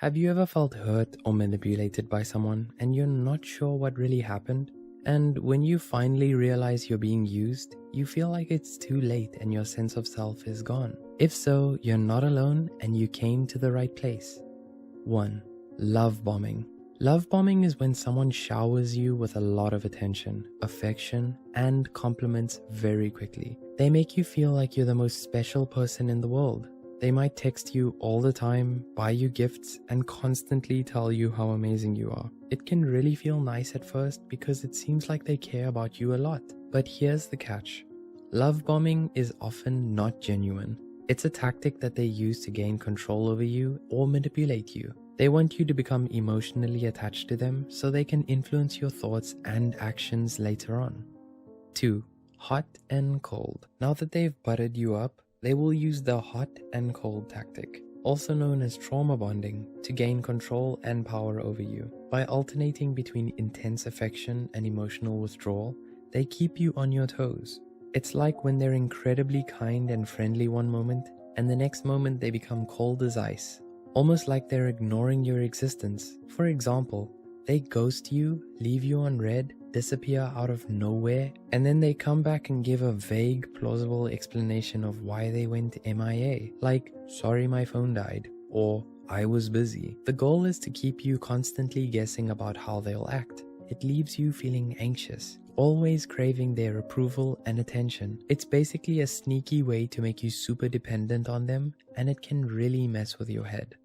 Have you ever felt hurt or manipulated by someone and you're not sure what really happened? And when you finally realize you're being used, you feel like it's too late and your sense of self is gone. If so, you're not alone and you came to the right place. 1. Love bombing. Love bombing is when someone showers you with a lot of attention, affection, and compliments very quickly. They make you feel like you're the most special person in the world. They might text you all the time, buy you gifts, and constantly tell you how amazing you are. It can really feel nice at first because it seems like they care about you a lot. But here's the catch. Love bombing is often not genuine. It's a tactic that they use to gain control over you or manipulate you. They want you to become emotionally attached to them so they can influence your thoughts and actions later on. 2. Hot and cold. Now that they've buttered you up, they will use the hot and cold tactic, also known as trauma bonding, to gain control and power over you. By alternating between intense affection and emotional withdrawal, they keep you on your toes. It's like when they're incredibly kind and friendly one moment, and the next moment they become cold as ice. Almost like they're ignoring your existence. For example, they ghost you, leave you on red, disappear out of nowhere, and then they come back and give a vague, plausible explanation of why they went MIA, like, sorry my phone died, or I was busy. The goal is to keep you constantly guessing about how they'll act. It leaves you feeling anxious, always craving their approval and attention. It's basically a sneaky way to make you super dependent on them, and it can really mess with your head.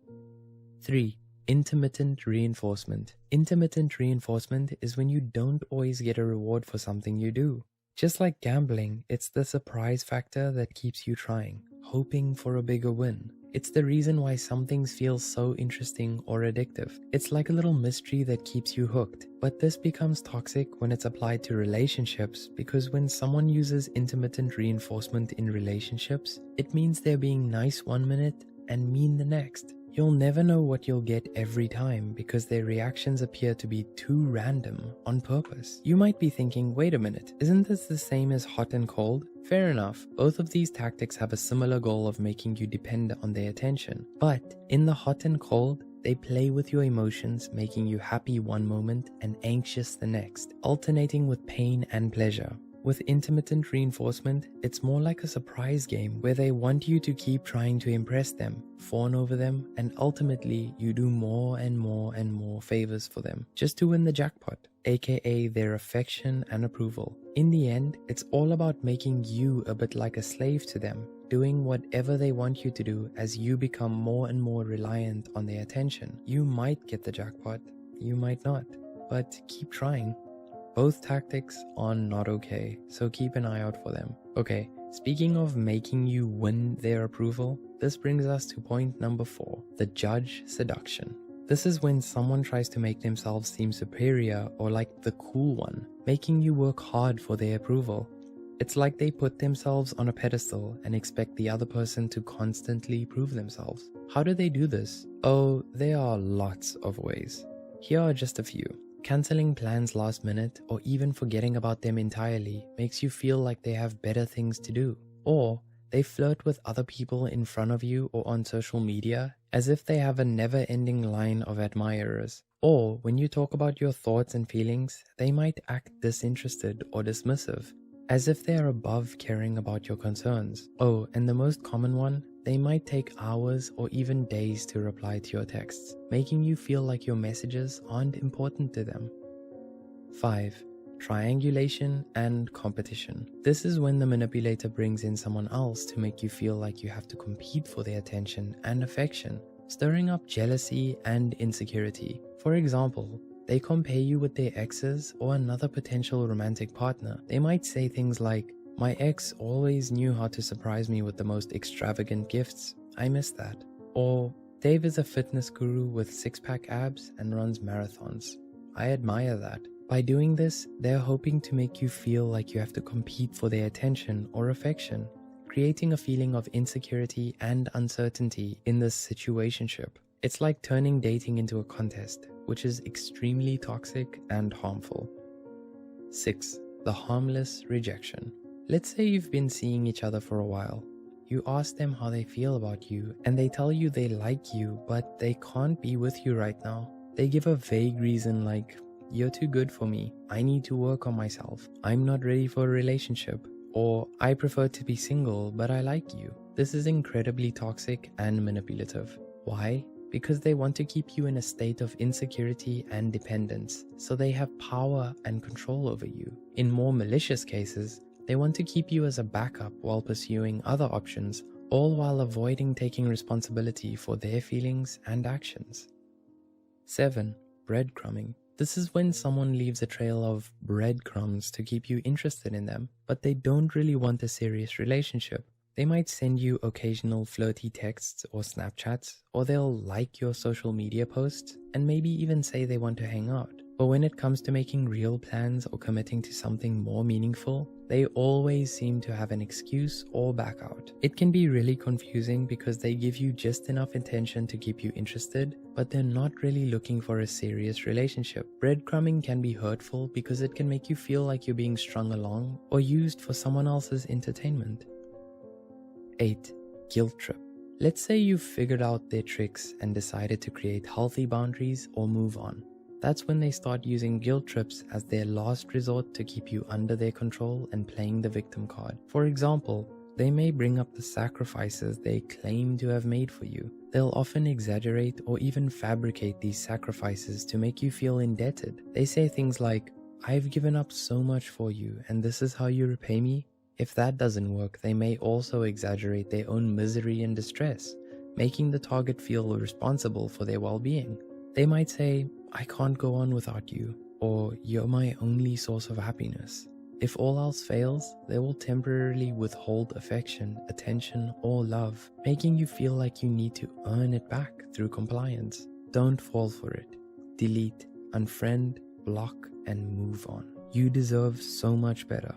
3. Intermittent reinforcement. Intermittent reinforcement is when you don't always get a reward for something you do. Just like gambling, it's the surprise factor that keeps you trying, hoping for a bigger win. It's the reason why some things feel so interesting or addictive. It's like a little mystery that keeps you hooked. But this becomes toxic when it's applied to relationships, because when someone uses intermittent reinforcement in relationships, it means they're being nice one minute and mean the next. You'll never know what you'll get every time because their reactions appear to be too random on purpose. You might be thinking, wait a minute, isn't this the same as hot and cold? Fair enough, both of these tactics have a similar goal of making you depend on their attention. But in the hot and cold, they play with your emotions, making you happy one moment and anxious the next, alternating with pain and pleasure. With intermittent reinforcement, it's more like a surprise game where they want you to keep trying to impress them, fawn over them, and ultimately you do more and more and more favors for them just to win the jackpot, aka their affection and approval. In the end, it's all about making you a bit like a slave to them, doing whatever they want you to do as you become more and more reliant on their attention. You might get the jackpot, you might not, but keep trying. Both tactics are not okay, so keep an eye out for them. Okay, speaking of making you win their approval, this brings us to point number 4, the judge seduction. This is when someone tries to make themselves seem superior or like the cool one, making you work hard for their approval. It's like they put themselves on a pedestal and expect the other person to constantly prove themselves. How do they do this? Oh, there are lots of ways. Here are just a few. Canceling plans last minute or even forgetting about them entirely makes you feel like they have better things to do. Or they flirt with other people in front of you or on social media as if they have a never-ending line of admirers. Or when you talk about your thoughts and feelings, they might act disinterested or dismissive, as if they are above caring about your concerns. Oh, and the most common one, they might take hours or even days to reply to your texts, making you feel like your messages aren't important to them. 5. Triangulation and competition. This is when the manipulator brings in someone else to make you feel like you have to compete for their attention and affection, stirring up jealousy and insecurity. For example, they compare you with their exes or another potential romantic partner. They might say things like, my ex always knew how to surprise me with the most extravagant gifts. I miss that. Or, Dave is a fitness guru with six-pack abs and runs marathons. I admire that. By doing this, they're hoping to make you feel like you have to compete for their attention or affection, creating a feeling of insecurity and uncertainty in this situationship. It's like turning dating into a contest, which is extremely toxic and harmful. 6. The harmless rejection. Let's say you've been seeing each other for a while. You ask them how they feel about you, and they tell you they like you, but they can't be with you right now. They give a vague reason like, "You're too good for me, I need to work on myself, I'm not ready for a relationship," or "I prefer to be single, but I like you." This is incredibly toxic and manipulative. Why? Because they want to keep you in a state of insecurity and dependence, so they have power and control over you. In more malicious cases, they want to keep you as a backup while pursuing other options, all while avoiding taking responsibility for their feelings and actions. 7. Breadcrumbing. This is when someone leaves a trail of breadcrumbs to keep you interested in them, but they don't really want a serious relationship. They might send you occasional flirty texts or Snapchats, or they'll like your social media posts and maybe even say they want to hang out. But when it comes to making real plans or committing to something more meaningful, they always seem to have an excuse or back out. It can be really confusing because they give you just enough attention to keep you interested, but they're not really looking for a serious relationship. Breadcrumbing can be hurtful because it can make you feel like you're being strung along or used for someone else's entertainment. 8. Guilt trip. Let's say you've figured out their tricks and decided to create healthy boundaries or move on. That's when they start using guilt trips as their last resort to keep you under their control and playing the victim card. For example, they may bring up the sacrifices they claim to have made for you. They'll often exaggerate or even fabricate these sacrifices to make you feel indebted. They say things like, "I've given up so much for you, and this is how you repay me." If that doesn't work, they may also exaggerate their own misery and distress, making the target feel responsible for their well-being. They might say, "I can't go on without you," or "You're my only source of happiness." If all else fails, they will temporarily withhold affection, attention, or love, making you feel like you need to earn it back through compliance. Don't fall for it. Delete, unfriend, block, and move on. You deserve so much better.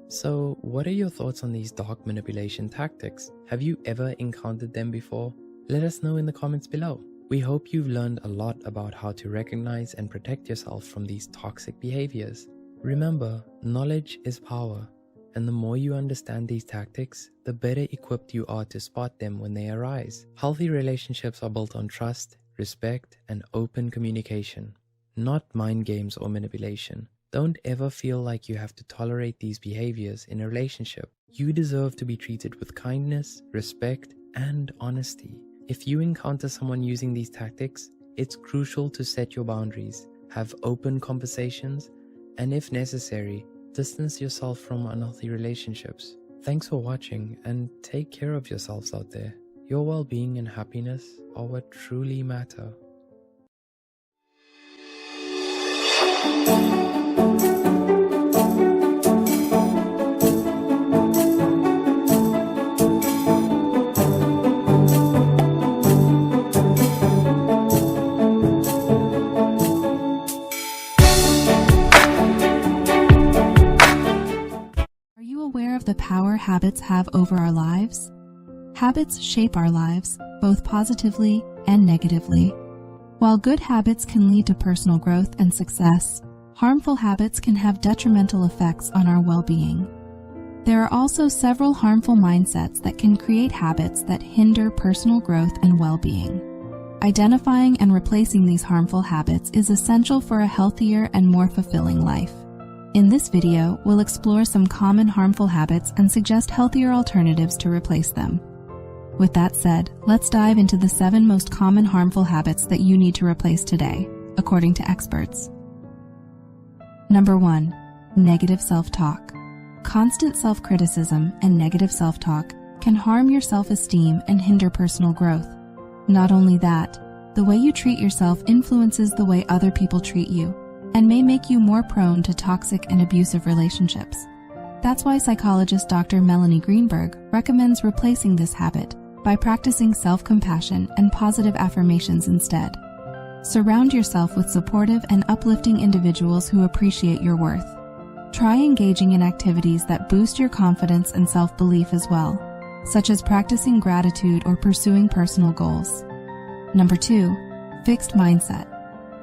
So, what are your thoughts on these dark manipulation tactics? Have you ever encountered them before? Let us know in the comments below. We hope you've learned a lot about how to recognize and protect yourself from these toxic behaviors. Remember, knowledge is power, and the more you understand these tactics, the better equipped you are to spot them when they arise. Healthy relationships are built on trust, respect, and open communication, not mind games or manipulation. Don't ever feel like you have to tolerate these behaviors in a relationship. You deserve to be treated with kindness, respect, and honesty. If you encounter someone using these tactics, it's crucial to set your boundaries, have open conversations, and if necessary, distance yourself from unhealthy relationships. Thanks for watching, and take care of yourselves out there. Your well-being and happiness are what truly matter. The power habits have over our lives? Habits shape our lives, both positively and negatively. While good habits can lead to personal growth and success, harmful habits can have detrimental effects on our well-being. There are also several harmful mindsets that can create habits that hinder personal growth and well-being. Identifying and replacing these harmful habits is essential for a healthier and more fulfilling life. In this video, we'll explore some common harmful habits and suggest healthier alternatives to replace them. With that said, let's dive into the 7 most common harmful habits that you need to replace today, according to experts. Number 1. Negative self-talk. Constant self-criticism and negative self-talk can harm your self-esteem and hinder personal growth. Not only that, the way you treat yourself influences the way other people treat you, and may make you more prone to toxic and abusive relationships. That's why psychologist Dr. Melanie Greenberg recommends replacing this habit by practicing self-compassion and positive affirmations instead. Surround yourself with supportive and uplifting individuals who appreciate your worth. Try engaging in activities that boost your confidence and self-belief as well, such as practicing gratitude or pursuing personal goals. Number 2. Fixed mindset.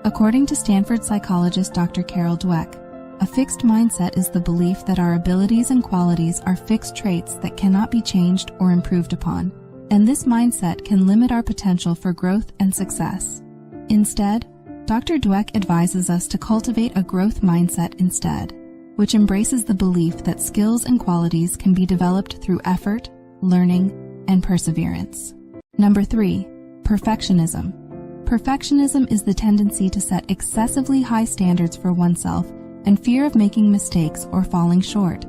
According to Stanford psychologist Dr. Carol Dweck, A fixed mindset is the belief that our abilities and qualities are fixed traits that cannot be changed or improved upon, and this mindset can limit our potential for growth and success. Instead, Dr. Dweck advises us to cultivate a growth mindset instead, which embraces the belief that skills and qualities can be developed through effort, learning, and perseverance. Number 3, perfectionism. Perfectionism is the tendency to set excessively high standards for oneself and fear of making mistakes or falling short.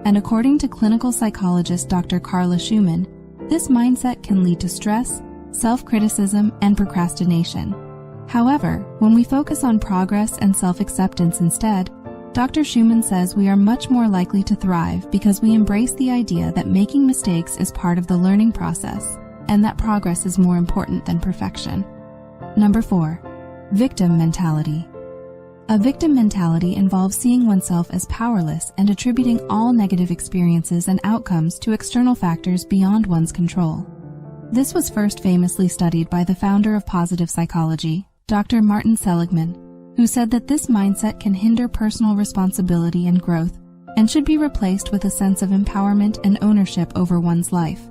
And according to clinical psychologist Dr. Carla Schumann, this mindset can lead to stress, self-criticism, and procrastination. However, when we focus on progress and self-acceptance instead, Dr. Schumann says we are much more likely to thrive because we embrace the idea that making mistakes is part of the learning process and that progress is more important than perfection. Number 4, victim mentality. A victim mentality involves seeing oneself as powerless and attributing all negative experiences and outcomes to external factors beyond one's control. This was first famously studied by the founder of positive psychology, Dr. Martin Seligman, who said that this mindset can hinder personal responsibility and growth and should be replaced with a sense of empowerment and ownership over one's life.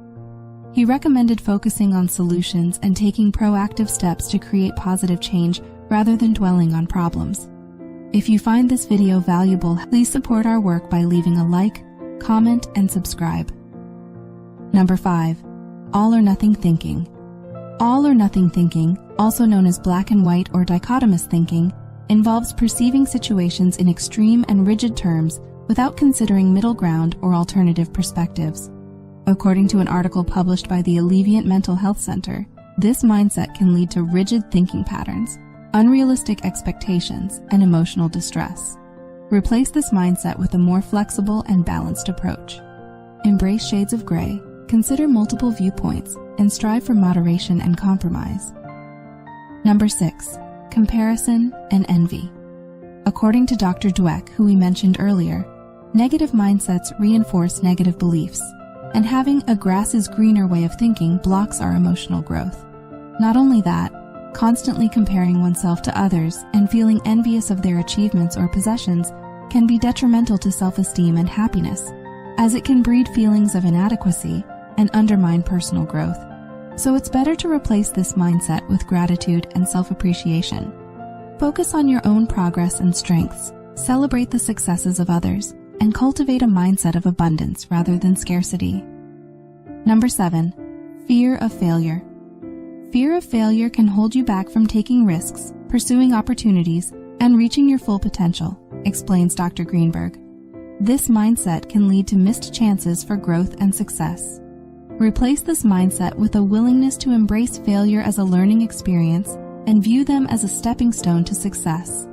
He recommended focusing on solutions and taking proactive steps to create positive change rather than dwelling on problems. If you find this video valuable, please support our work by leaving a like, comment, and subscribe. Number 5, all or nothing thinking. All or nothing thinking, also known as black and white or dichotomous thinking, involves perceiving situations in extreme and rigid terms without considering middle ground or alternative perspectives. According to an article published by the Alleviant Mental Health Center, this mindset can lead to rigid thinking patterns, unrealistic expectations, and emotional distress. Replace this mindset with a more flexible and balanced approach. Embrace shades of gray, consider multiple viewpoints, and strive for moderation and compromise. Number 6, comparison and envy. According to Dr. Dweck, who we mentioned earlier, negative mindsets reinforce negative beliefs, and having a grass is greener way of thinking blocks our emotional growth. Not only that, constantly comparing oneself to others and feeling envious of their achievements or possessions can be detrimental to self-esteem and happiness, as it can breed feelings of inadequacy and undermine personal growth. So it's better to replace this mindset with gratitude and self-appreciation. Focus on your own progress and strengths, celebrate the successes of others, and cultivate a mindset of abundance rather than scarcity. Number 7, fear of failure. Fear of failure can hold you back from taking risks, pursuing opportunities, and reaching your full potential, explains Dr. Greenberg. This mindset can lead to missed chances for growth and success. Replace this mindset with a willingness to embrace failure as a learning experience and view them as a stepping stone to success.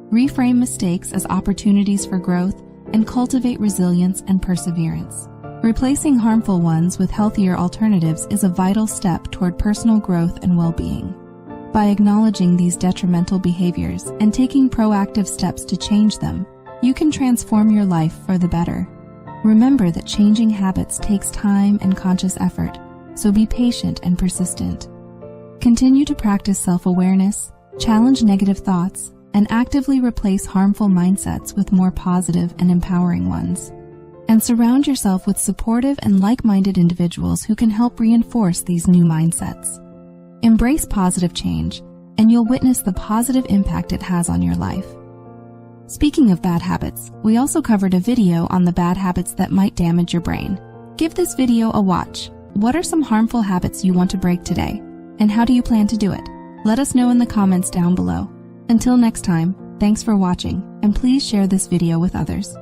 Reframe mistakes as opportunities for growth and cultivate resilience and perseverance. Replacing harmful ones with healthier alternatives is a vital step toward personal growth and well-being. By acknowledging these detrimental behaviors and taking proactive steps to change them, you can transform your life for the better. Remember that changing habits takes time and conscious effort, so be patient and persistent. Continue to practice self-awareness, challenge negative thoughts, and actively replace harmful mindsets with more positive and empowering ones. And surround yourself with supportive and like-minded individuals who can help reinforce these new mindsets. Embrace positive change, and you'll witness the positive impact it has on your life. Speaking of bad habits, we also covered a video on the bad habits that might damage your brain. Give this video a watch. What are some harmful habits you want to break today? And how do you plan to do it? Let us know in the comments down below. Until next time, thanks for watching, and please share this video with others.